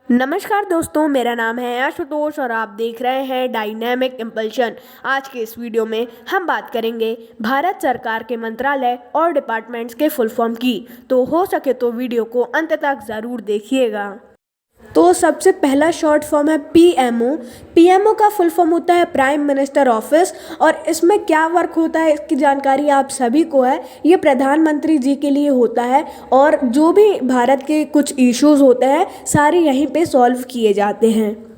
नमस्कार दोस्तों, मेरा नाम है आशुतोष और आप देख रहे हैं डायनेमिक इम्पल्शन। आज के इस वीडियो में हम बात करेंगे भारत सरकार के मंत्रालय और डिपार्टमेंट्स के फुल फॉर्म की। तो हो सके तो वीडियो को अंत तक ज़रूर देखिएगा। तो सबसे पहला शॉर्ट फॉर्म है पीएमओ। पीएमओ का फुल फॉर्म होता है प्राइम मिनिस्टर ऑफिस, और इसमें क्या वर्क होता है इसकी जानकारी आप सभी को है। ये प्रधानमंत्री जी के लिए होता है और जो भी भारत के कुछ इश्यूज होते हैं सारे यहीं पे सॉल्व किए जाते हैं।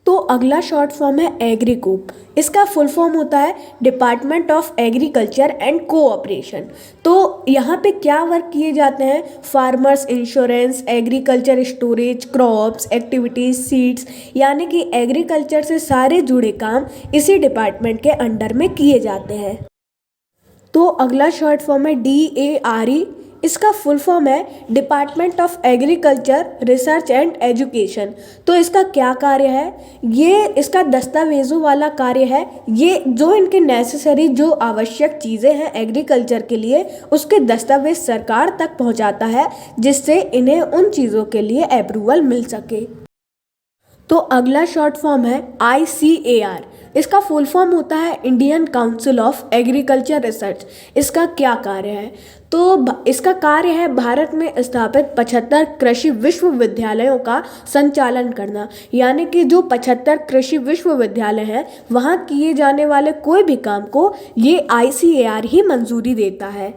तो अगला शॉर्ट फॉर्म है एग्रीकोप। इसका फुल फॉर्म होता है department of agriculture and cooperation. तो यहाँ पे क्या वर्क किए जाते हैं? Farmers insurance, agriculture storage, crops, activities, seeds, यानी कि एग्रीकल्चर से सारे जुड़े काम इसी डिपार्टमेंट के अंडर में किए जाते हैं। तो अगला शॉर्ट फॉर्म है DARE। इसका फुल फॉर्म है department of agriculture research and education. तो इसका क्या कार्य है? ये इसका दस्तावेज़ों वाला कार्य है। ये जो इनके नेसेसरी जो आवश्यक चीज़ें हैं एग्रीकल्चर के लिए, उसके दस्तावेज सरकार तक पहुंचाता है, जिससे इन्हें उन चीज़ों के लिए अप्रूवल मिल सके। तो अगला शॉर्ट फॉर्म है ICAR। इसका फुल फॉर्म होता है Indian council of agriculture research. इसका क्या कार्य है? तो इसका कार्य है भारत में स्थापित 75 कृषि विश्वविद्यालयों का संचालन करना, यानी कि जो 75 कृषि विश्वविद्यालय हैं वहाँ किए जाने वाले कोई भी काम को ये ICAR ही मंजूरी देता है।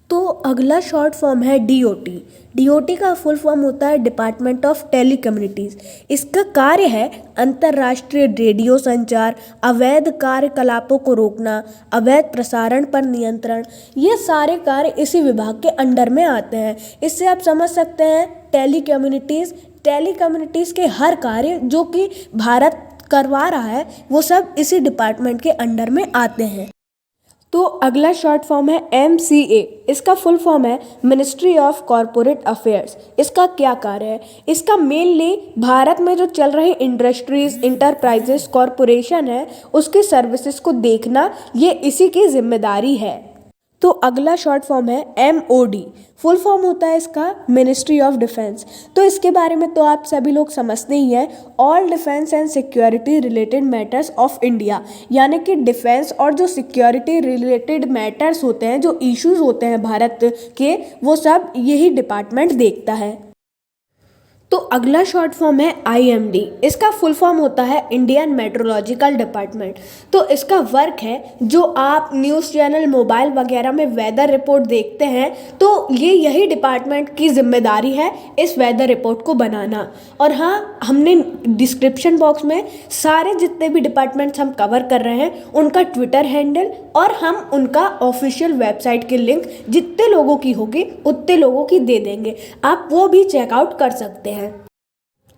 तो अगला शॉर्ट फॉर्म है DOT। DOT का फुल फॉर्म होता है डिपार्टमेंट ऑफ टेलीकम्युनिटीज़। इसका कार्य है अंतर्राष्ट्रीय रेडियो संचार, अवैध कार्यकलापों को रोकना, अवैध प्रसारण पर नियंत्रण। ये सारे कार्य इसी विभाग के अंडर में आते हैं। इससे आप समझ सकते हैं टेलीकम्युनिटीज़ के हर कार्य जो कि भारत करवा रहा है वो सब इसी डिपार्टमेंट के अंडर में आते हैं। तो अगला शॉर्ट फॉर्म है MCA। इसका फुल फॉर्म है मिनिस्ट्री ऑफ कॉरपोरेट अफेयर्स। इसका क्या कार्य है? इसका मेनली भारत में जो चल रही इंडस्ट्रीज, इंटरप्राइजेस, कॉरपोरेशन है उसकी सर्विसेज को देखना, ये इसी की जिम्मेदारी है। तो अगला शॉर्ट फॉर्म है MOD। फुल फॉर्म होता है इसका मिनिस्ट्री ऑफ डिफेंस। तो इसके बारे में तो आप सभी लोग समझते ही हैं, all defence and security related matters of India, यानी कि डिफेंस और जो सिक्योरिटी रिलेटेड मैटर्स होते हैं, जो इश्यूज होते हैं भारत के, वो सब यही डिपार्टमेंट देखता है। तो अगला शॉर्ट फॉर्म है IMD। इसका फुल फॉर्म होता है इंडियन मेट्रोलॉजिकल डिपार्टमेंट। तो इसका वर्क है, जो आप न्यूज़ चैनल, मोबाइल वगैरह में वेदर रिपोर्ट देखते हैं, तो ये यही डिपार्टमेंट की जिम्मेदारी है इस वेदर रिपोर्ट को बनाना। और हाँ, हमने डिस्क्रिप्शन बॉक्स में सारे जितने भी डिपार्टमेंट्स हम कवर कर रहे हैं उनका ट्विटर हैंडल और हम उनका ऑफिशियल वेबसाइट के लिंक जितने लोगों की होगी उतने लोगों की दे देंगे, आप वो भी चेकआउट कर सकते हैं।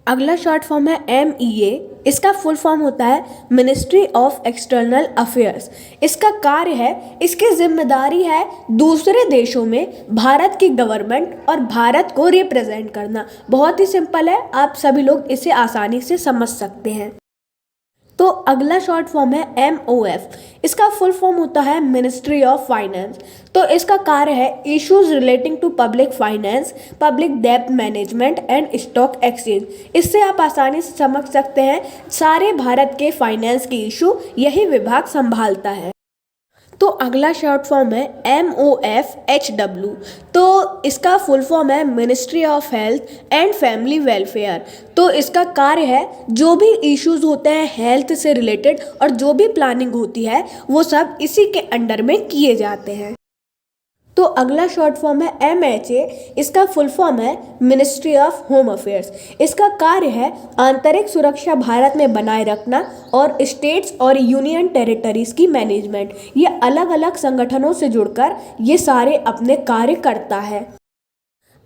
अगला शॉर्ट फॉर्म है MEA। इसका फुल फॉर्म होता है मिनिस्ट्री ऑफ एक्सटर्नल अफेयर्स। इसका कार्य है, इसकी जिम्मेदारी है दूसरे देशों में भारत की गवर्नमेंट और भारत को रिप्रेजेंट करना। बहुत ही सिंपल है, आप सभी लोग इसे आसानी से समझ सकते हैं। तो अगला शॉर्ट फॉर्म है MOF। इसका फुल फॉर्म होता है मिनिस्ट्री ऑफ फाइनेंस। तो इसका कार्य है issues relating to public finance, public डेब्ट मैनेजमेंट एंड स्टॉक एक्सचेंज। इससे आप आसानी से समझ सकते हैं सारे भारत के फाइनेंस के इशू यही विभाग संभालता है। तो अगला शॉर्ट फॉर्म है MOFHW। तो इसका फुल फॉर्म है ministry of health and family welfare. तो इसका कार्य है जो भी इश्यूज होते हैं हेल्थ से रिलेटेड और जो भी प्लानिंग होती है वो सब इसी के अंडर में किए जाते हैं। तो अगला शॉर्ट फॉर्म है MHA। इसका फुल फॉर्म है मिनिस्ट्री ऑफ होम अफेयर्स। इसका कार्य है आंतरिक सुरक्षा भारत में बनाए रखना और स्टेट्स और यूनियन टेरिटरीज की मैनेजमेंट। ये अलग अलग संगठनों से जुड़कर ये सारे अपने कार्य करता है।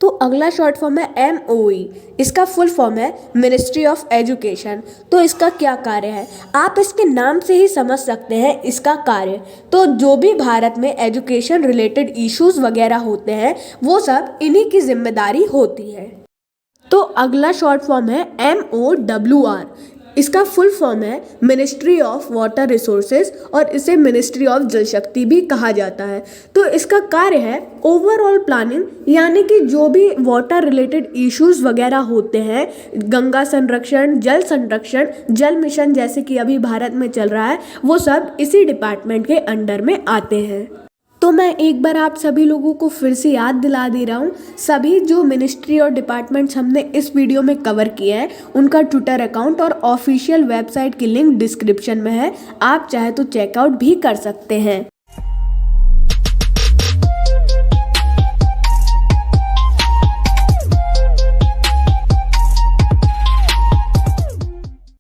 तो अगला शॉर्ट फॉर्म है MOE। इसका फुल फॉर्म है मिनिस्ट्री ऑफ एजुकेशन। तो इसका क्या कार्य है? आप इसके नाम से ही समझ सकते हैं इसका कार्य। तो जो भी भारत में एजुकेशन रिलेटेड इश्यूज वगैरह होते हैं वो सब इन्हीं की जिम्मेदारी होती है। तो अगला शॉर्ट फॉर्म है MOWR। इसका फुल फॉर्म है मिनिस्ट्री ऑफ वाटर रिसोर्सेज और इसे मिनिस्ट्री ऑफ जल शक्ति भी कहा जाता है। तो इसका कार्य है ओवरऑल प्लानिंग, यानी कि जो भी वाटर रिलेटेड इश्यूज वगैरह होते हैं, गंगा संरक्षण, जल मिशन जैसे कि अभी भारत में चल रहा है, वो सब इसी डिपार्टमेंट के अंडर में आते हैं। तो मैं एक बार आप सभी लोगों को फिर से याद दिला दे रहा हूँ, सभी जो मिनिस्ट्री और डिपार्टमेंट्स हमने इस वीडियो में कवर किया है उनका ट्विटर अकाउंट और ऑफिशियल वेबसाइट की लिंक डिस्क्रिप्शन में है, आप चाहे तो चेकआउट भी कर सकते हैं।